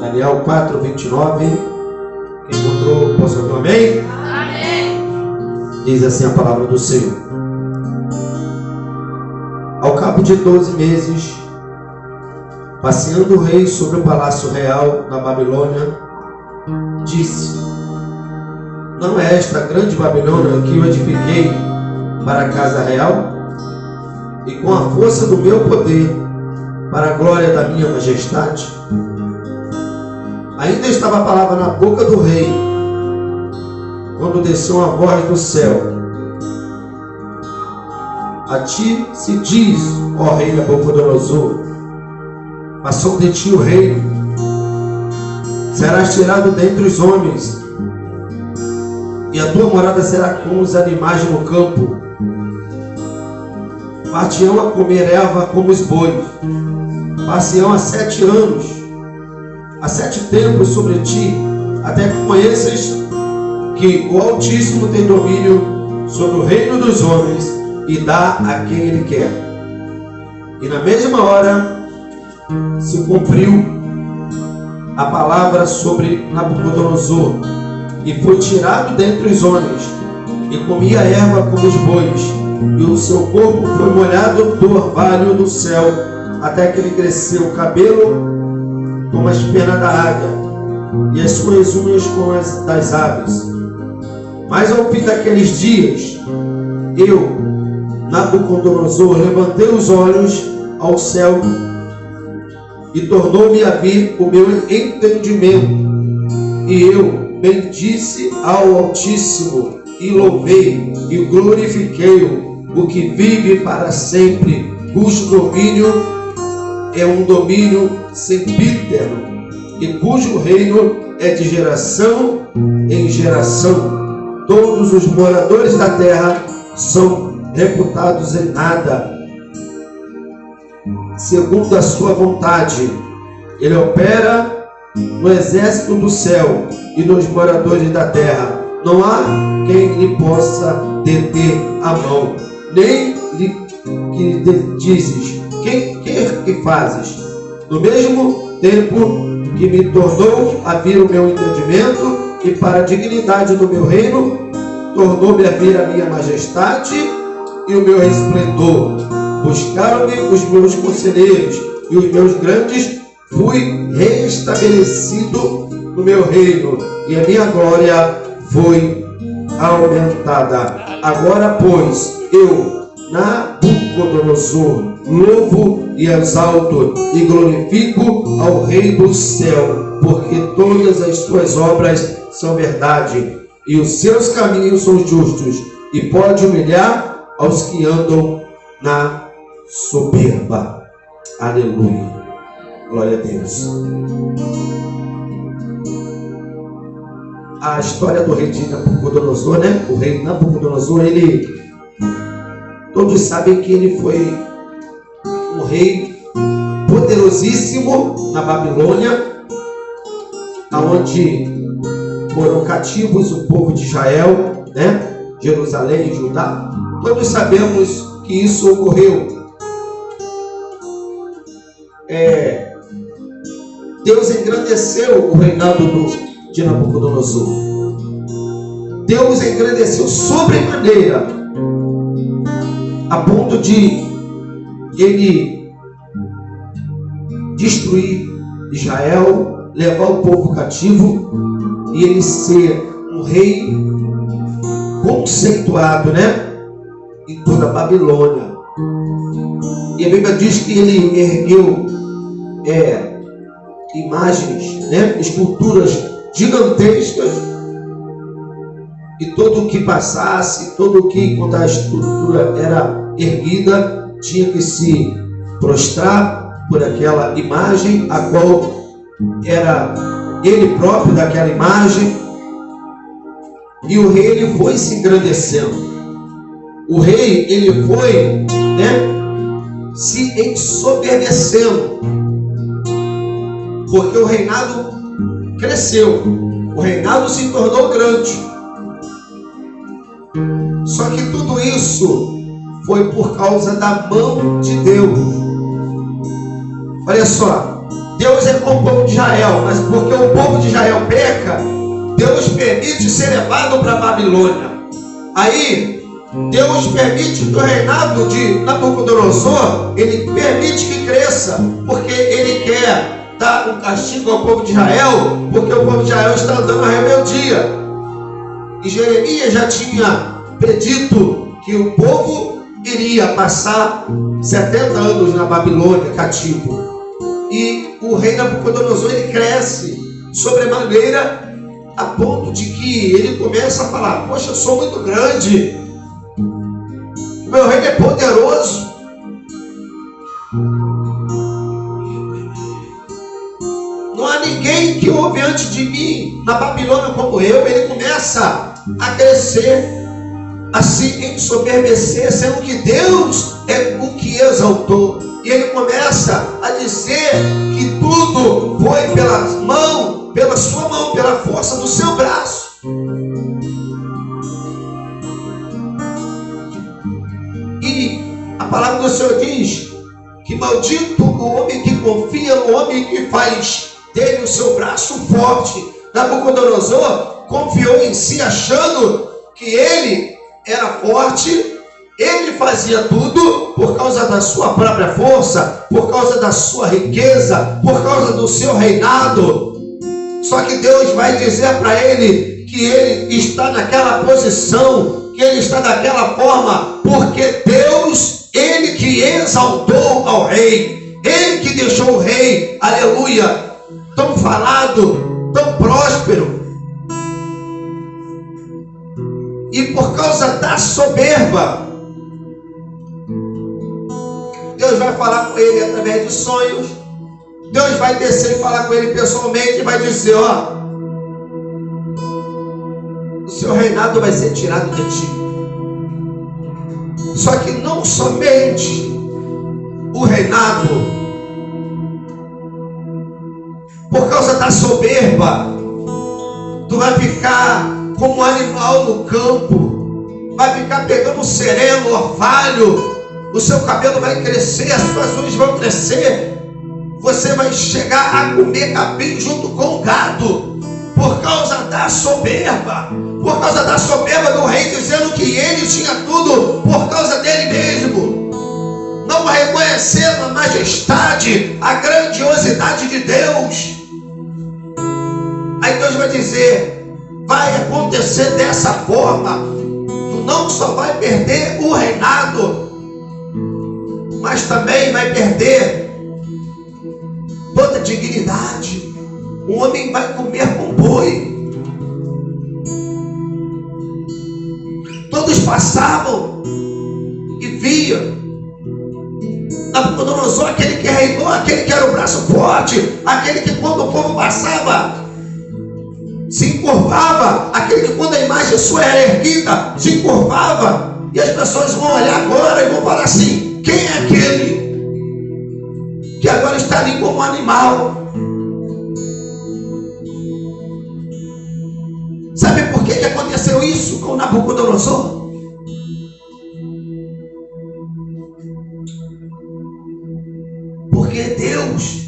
Daniel 4, 29. Quem encontrou, posso ouvir um amém? Amém. Diz assim a palavra do Senhor. Ao cabo de 12 meses, passeando o rei sobre o palácio real na Babilônia, disse: não é esta a grande Babilônia que eu edifiquei para a casa real? E com a força do meu poder, para a glória da minha majestade? Ainda estava a palavra na boca do rei, quando desceu uma voz do céu: a ti se diz, ó rei Nabucodonosor, passou de ti o reino, serás tirado dentre os homens, e a tua morada será como os animais no campo. Partirão a comer erva como os bois. Passarão há 7 anos, há 7 tempos sobre ti, até que conheças que o Altíssimo tem domínio sobre o reino dos homens e dá a quem ele quer. E na mesma hora se cumpriu a palavra sobre Nabucodonosor, e foi tirado dentre os homens, e comia erva como os bois, e o seu corpo foi molhado do orvalho do céu, até que lhe cresceu o cabelo como as penas da águia, e as suas unhas como as das aves. Mas ao fim daqueles dias, eu, Nabucodonosor, levantei os olhos ao céu, e tornou-me a vir o meu entendimento, e eu bendisse ao Altíssimo, e louvei e glorifiquei-o, o que vive para sempre, cujo domínio é um domínio sempiterno, e cujo reino é de geração em geração. Todos os moradores da terra são reputados em nada. Segundo a sua vontade, ele opera no exército do céu e nos moradores da terra. Não há quem lhe possa deter a mão, nem lhe que dizes: que fazes? No mesmo tempo que me tornou a vir o meu entendimento, e para a dignidade do meu reino, tornou-me a vir a minha majestade e o meu resplendor. Buscaram-me os meus conselheiros e os meus grandes, fui restabelecido no meu reino, e a minha glória foi aumentada. Agora, pois, eu, Nabucodonosor, louvo e exalto e glorifico ao Rei do céu, porque todas as suas obras são verdade, e os seus caminhos são justos, e pode humilhar aos que andam na soberba. Aleluia. Glória a Deus. A história do rei de Nabucodonosor, né? O rei Nabucodonosor, todos sabem que ele foi um rei poderosíssimo na Babilônia, aonde foram cativos o povo de Israel, né? Jerusalém e Judá. Todos sabemos que isso ocorreu. Deus engrandeceu o reinado de Nabucodonosor. Deus engrandeceu sobremaneira, a ponto de ele destruir Israel, levar o povo cativo, e ele ser um rei conceituado, né, em toda a Babilônia. E a Bíblia diz que ele ergueu imagens, né, esculturas gigantescas, e todo o que passasse, todo o que, quando a estrutura era erguida, tinha que se prostrar por aquela imagem, a qual era ele próprio daquela imagem. E o rei, ele foi se engrandecendo. O rei, ele foi, né, se ensoberbecendo, porque o reinado cresceu, o reinado se tornou grande. Só que tudo isso foi por causa da mão de Deus. Olha só, Deus é com o povo de Israel, mas porque o povo de Israel peca, Deus permite ser levado para a Babilônia. Aí Deus permite que o reinado de Nabucodonosor, ele permite que cresça, porque ele quer dar um castigo ao povo de Israel, porque o povo de Israel está andando a rebeldia. E Jeremias já tinha predito que o povo iria passar 70 anos na Babilônia, cativo. E o rei Nabucodonosor, ele cresce sobremaneira, a ponto de que ele começa a falar: poxa, eu sou muito grande, o meu reino é poderoso, não há ninguém que houve antes de mim na Babilônia como eu. Ele começa a crescer, a se ensoberbecer, sendo que Deus é o que exaltou. E ele começa a dizer que tudo foi pela sua mão, pela força do seu braço. E a palavra do Senhor diz que maldito o homem que confia no homem que faz dele o seu braço forte. Nabucodonosor confiou em si, achando que ele era forte. Ele fazia tudo por causa da sua própria força, por causa da sua riqueza, por causa do seu reinado. Só que Deus vai dizer para ele que ele está naquela posição, que ele está daquela forma, porque Deus, ele que exaltou ao rei, ele que deixou o rei, aleluia, tão falado, tão próspero. E por causa da soberba, Deus vai falar com ele através de sonhos. Deus vai descer e falar com ele pessoalmente e vai dizer: ó, o seu reinado vai ser tirado de ti. Só que não somente o reinado, por causa da soberba, tu vai ficar como um animal no campo, vai ficar pegando sereno, orvalho. O seu cabelo vai crescer, as suas unhas vão crescer. Você vai chegar a comer capim junto com o gado. Por causa da soberba. Por causa da soberba do rei, dizendo que ele tinha tudo por causa dele mesmo. Não reconhecendo a majestade, a grandiosidade de Deus. Aí Deus vai dizer: vai acontecer dessa forma. Tu não só vai perder o reinado, mas também vai perder toda a dignidade. O homem vai comer com boi. Todos passavam e viam Nabucodonosor, aquele que reinou, aquele que era o braço forte, aquele que quando o povo passava se encurvava, aquele que quando a imagem sua era erguida se encurvava. E as pessoas vão olhar agora e vão falar assim: quem é aquele que agora está ali como um animal? Sabe por que aconteceu isso com Nabucodonosor? Porque Deus,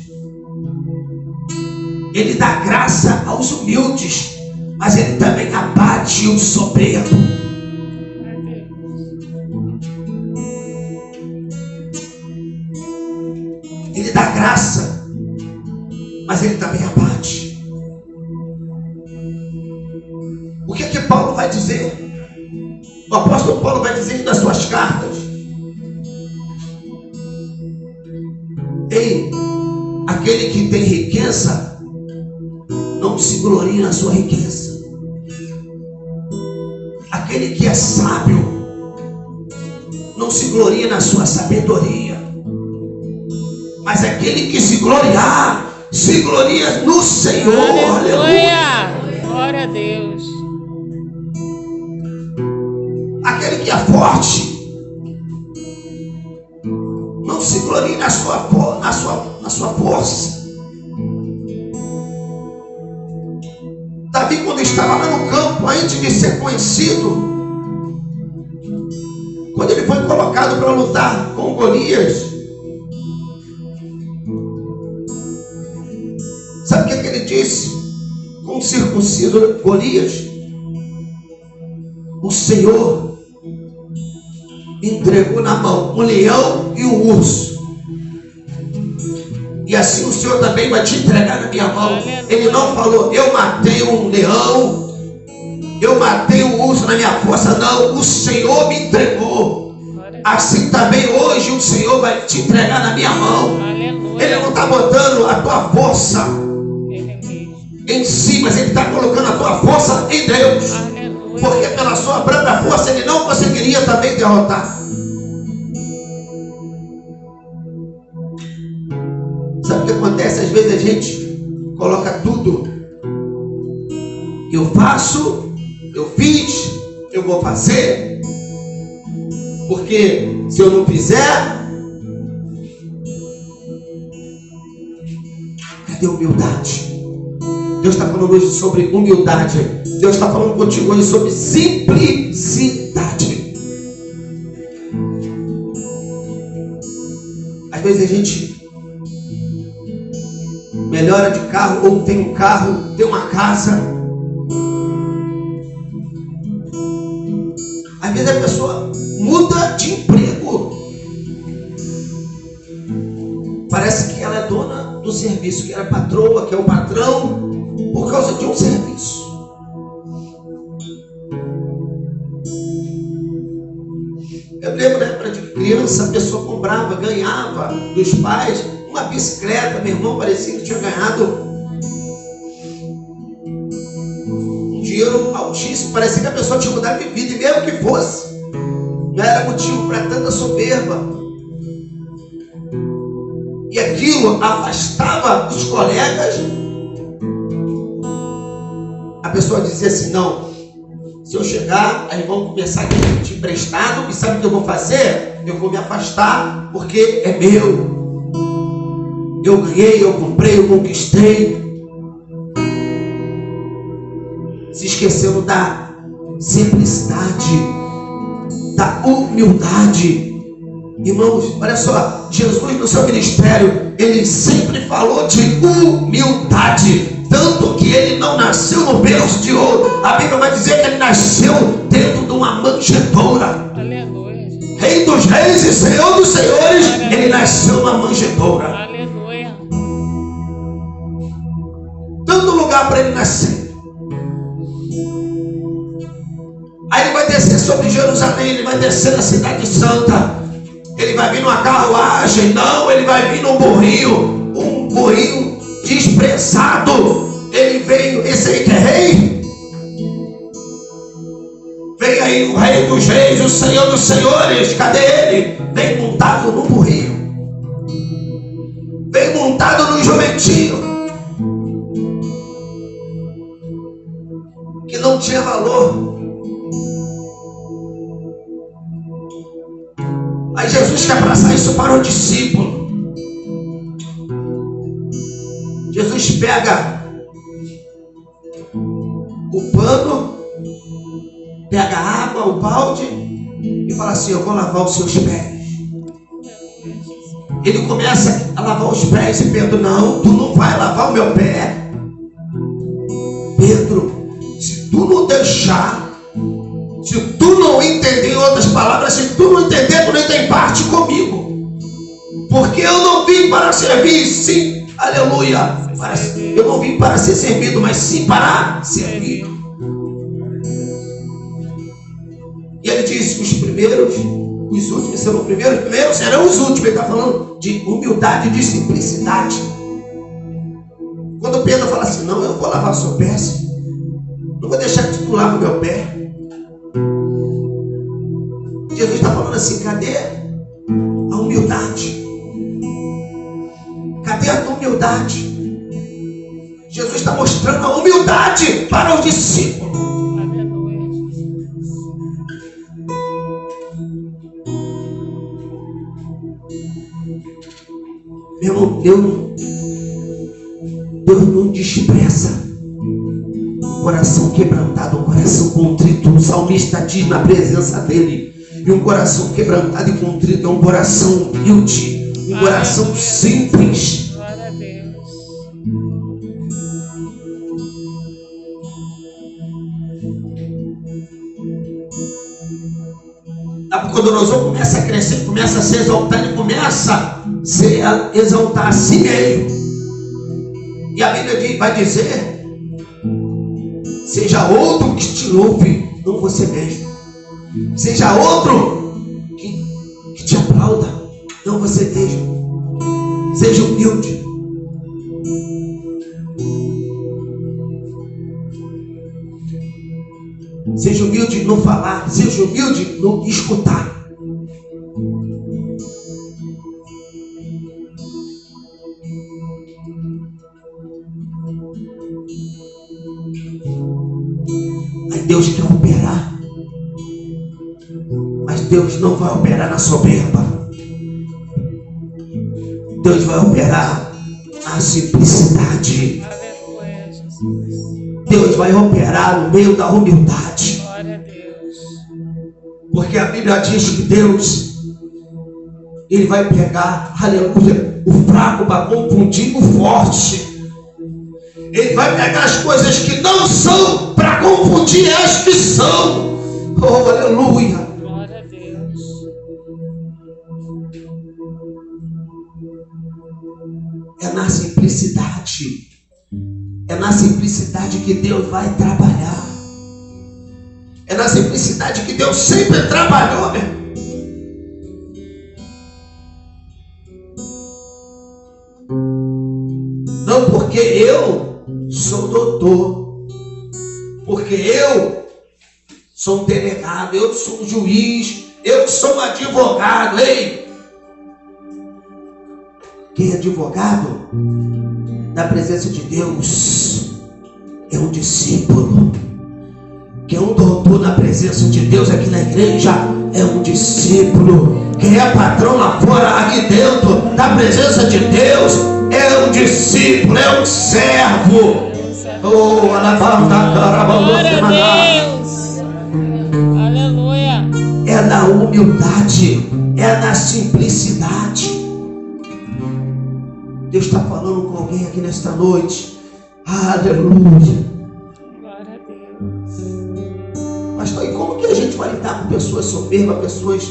ele dá graça aos humildes, mas ele também abate o soberbo. Ele dá graça, mas ele também abate. O que é que Paulo vai dizer? O apóstolo Paulo vai dizer nas suas cartas: ei, aquele que tem riqueza, não se glorie na sua riqueza. Aquele que é sábio, não se glorie na sua sabedoria. Mas aquele que se gloriar, se gloria no Senhor. Aleluia! Glória a Deus. Aquele que é forte, não se glorie na sua força. Davi, quando estava lá no campo, antes de ser conhecido, quando ele foi colocado para lutar com Golias, Sabe o que ele disse com o circunciso Golias? O Senhor entregou na mão um leão e um urso, e assim o Senhor também vai te entregar na minha mão. Ele não falou, eu matei um leão, eu matei um urso na minha força. Não, o Senhor me entregou. Assim também hoje o Senhor vai te entregar na minha mão. Ele não está botando a tua força em si, mas Ele está colocando a tua força em Deus. Porque pela sua própria força Ele não conseguiria também derrotar. Sabe o que acontece? Às vezes a gente coloca tudo. Eu faço, eu fiz, eu vou fazer. Porque se eu não fizer, cadê a humildade? Deus está falando hoje sobre humildade. Deus está falando contigo hoje sobre simplicidade. Às vezes a gente melhora de carro, ou tem um carro, tem uma casa. Às vezes a pessoa muda de emprego. Parece que ela é dona do serviço, que ela é patroa, que é o patrão, por causa de um serviço. Eu lembro na época de criança, a pessoa comprava, ganhava dos pais uma bicicleta. Meu irmão parecia que tinha ganhado um dinheiro altíssimo. Parecia que a pessoa tinha mudado de vida, e mesmo que fosse, não era motivo para tanta soberba. E aquilo afastava os colegas. A pessoa dizia assim, não, se eu chegar, aí vão começar a pedir emprestado, e sabe o que eu vou fazer? Eu vou me afastar, porque é meu. Eu ganhei, eu comprei, eu conquistei. Se esquecendo da simplicidade, da humildade. Irmãos, olha só, Jesus no seu ministério, Ele sempre falou de humildade. Tanto que Ele não nasceu no berço de ouro. A Bíblia vai dizer que Ele nasceu dentro de uma manjedoura. Aleluia. Rei dos reis e Senhor dos senhores. Aleluia. Ele nasceu numa manjedoura. Aleluia. Tanto lugar para Ele nascer. Aí Ele vai descer sobre Jerusalém. Ele vai descer na cidade santa. Ele vai vir numa carruagem. Não, Ele vai vir num burrinho. Um burrinho desprezado. Ele veio, esse aí que é rei. Vem aí o Rei dos reis, o Senhor dos senhores. Cadê Ele? Vem montado no burrinho. Vem montado no jumentinho, que não tinha valor. Aí Jesus quer passar isso para o discípulo. Jesus pega o pano, pega a água, o balde, e fala assim, eu vou lavar os seus pés. Ele começa a lavar os pés, e Pedro, não, tu não vai lavar o meu pé. Pedro, se tu não deixar, se tu não entender, em outras palavras, se tu não entender, tu nem tem parte comigo. Porque eu não vim para servir, sim, aleluia. Eu não vim para ser servido, mas sim para servir. E ele diz, os primeiros, os últimos serão primeiros, os primeiros serão os últimos. Ele está falando de humildade e de simplicidade. Quando Pedro fala assim, não, eu vou lavar o seu pé, não vou deixar que tu lave o meu pé. Jesus está falando assim, cadê a humildade? Cadê a tua humildade? Jesus está mostrando a humildade para os discípulos. Meu irmão, Deus não despreza um coração quebrantado, um coração contrito. O salmista diz na presença dele, e um coração quebrantado e contrito é um coração humilde, um coração simples. Nabucodonosor começa a crescer, começa a se exaltar, ele começa a exaltar a si mesmo. E a Bíblia vai dizer: seja outro que te louve, não você mesmo. Seja outro que te aplauda, não você mesmo. Seja humilde. Seja humilde no falar, seja humilde no escutar. Aí Deus quer operar, mas Deus não vai operar na soberba. Deus vai operar na simplicidade. Deus vai operar no meio da humildade. Glória a Deus. Porque a Bíblia diz que Deus, Ele vai pegar, aleluia, o fraco para confundir o forte. Ele vai pegar as coisas que não são para confundir as que são. Oh, aleluia. Glória a Deus. É na simplicidade. É na simplicidade que Deus vai trabalhar. É na simplicidade que Deus sempre trabalhou, meu. Não porque eu sou doutor, porque eu sou um delegado, eu sou um juiz, eu sou um advogado. Ei, quem é advogado na presença de Deus é um discípulo. Quem é um doutor na presença de Deus aqui na igreja é um discípulo. Quem é patrão lá fora, aqui dentro, na presença de Deus, é um discípulo, é um servo. Oh, Glória a Deus. Aleluia. É na humildade, é na simplicidade. Deus está falando com alguém aqui nesta noite. Aleluia. Glória a Deus. Pastor, e como que a gente vai lidar com pessoas soberbas, pessoas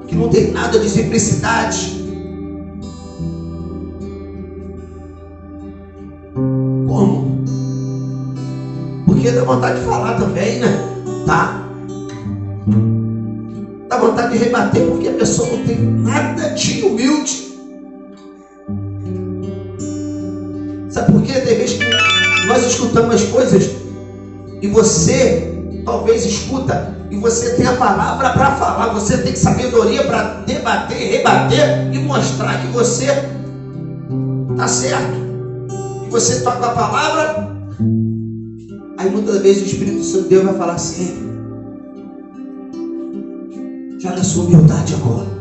que não tem nada de simplicidade? Como? Porque dá vontade de falar também, né? Tá? Dá vontade de rebater porque a pessoa não tem nada de humilde. Sabe por quê? Tem vezes que nós escutamos as coisas e você talvez escuta e você tem a palavra para falar, você tem sabedoria para debater, rebater e mostrar que você está certo. E você toca a palavra, aí muitas vezes o Espírito Santo de Deus vai falar assim: joga a sua humildade agora.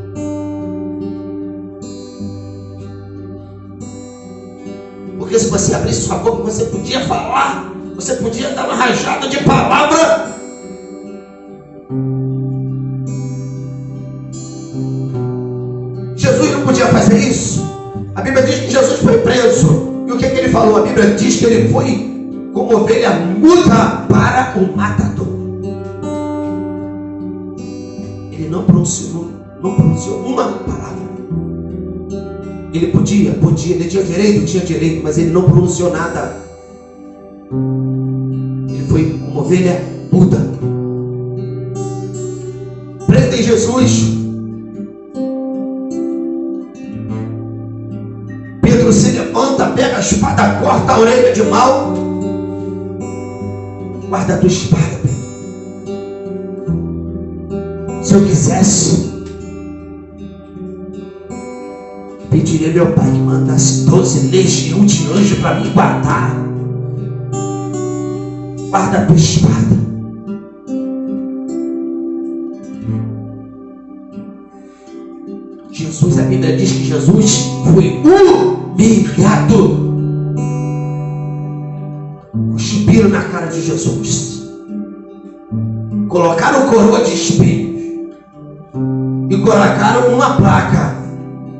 Porque se você abrisse sua boca, você podia falar, você podia dar uma rajada de palavra. Jesus não podia fazer isso. A Bíblia diz que Jesus foi preso. E o que ele falou? A Bíblia diz que ele foi como ovelha muda para o matador. Ele não pronunciou uma palavra. Ele podia, ele tinha direito, mas ele não pronunciou nada. Ele foi uma ovelha muda. Prendem Jesus. Pedro se levanta, pega a espada, corta a orelha de mal. Guarda a tua espada, Pedro. Se eu quisesse, pediria meu pai que mandasse 12 legiões de anjos para me guardar. Guarda a tua espada. Jesus, a Bíblia diz que Jesus foi humilhado. Cuspiram na cara de Jesus. Colocaram coroa de espinhos. E colocaram uma placa: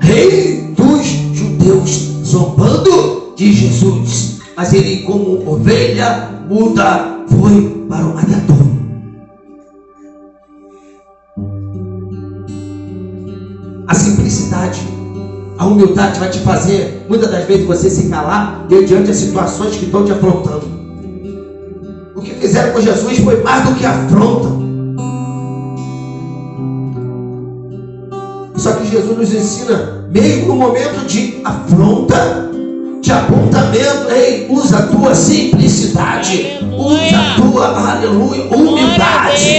Rei dos Judeus, zombando de Jesus. Mas ele, como ovelha muda, foi para o matador. simplicidade. A humildade vai te fazer, muitas das vezes, você se calar diante das situações que estão te afrontando. O que fizeram com Jesus foi mais do que afronta. Só que Jesus nos ensina, mesmo no momento de afronta, de apontamento, ei, usa a tua simplicidade, Aleluia. usa a tua, aleluia, humildade.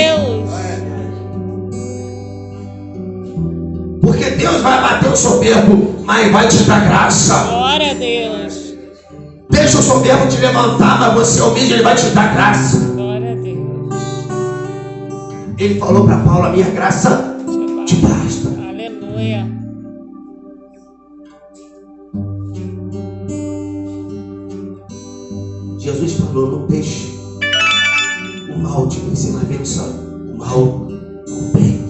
Porque Deus vai bater o soberbo, mas vai te dar graça. Glória a Deus. Deixa o soberbo te levantar, mas você humilde, ele vai te dar graça. Glória a Deus. Ele falou para Paulo, a minha graça te basta. Aleluia. Jesus falou, não deixe o mal te vencer, mas vença o mal com o bem.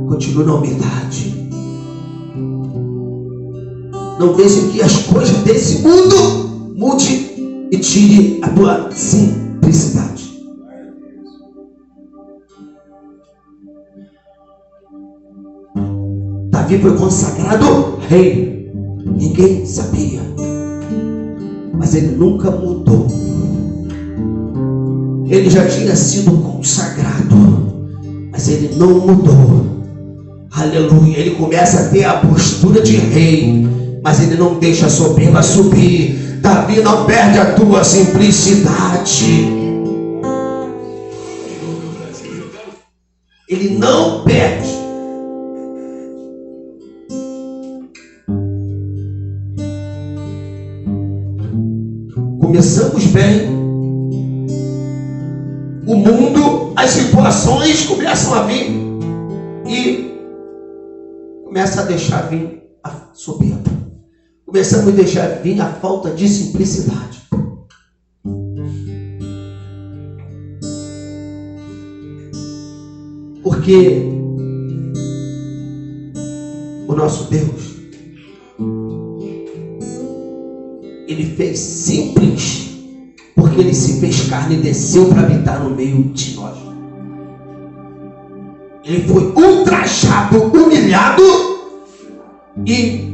Continue na humildade. Não deixe que as coisas desse mundo mude e tire a tua simplicidade. Davi foi consagrado rei. Ninguém sabia, mas ele nunca mudou. Ele já tinha sido consagrado, mas ele não mudou. Aleluia. Ele começa a ter a postura de rei, mas ele não deixa a soberba subir. Davi, não perde a tua simplicidade. Ele não perde. Começamos bem, o mundo, as situações começam a vir e começa a deixar vir a soberba. Começamos a deixar vir a falta de simplicidade. Porque o nosso Deus, Ele fez simples, porque Ele se fez carne e desceu para habitar no meio de nós. Ele foi ultrajado, humilhado e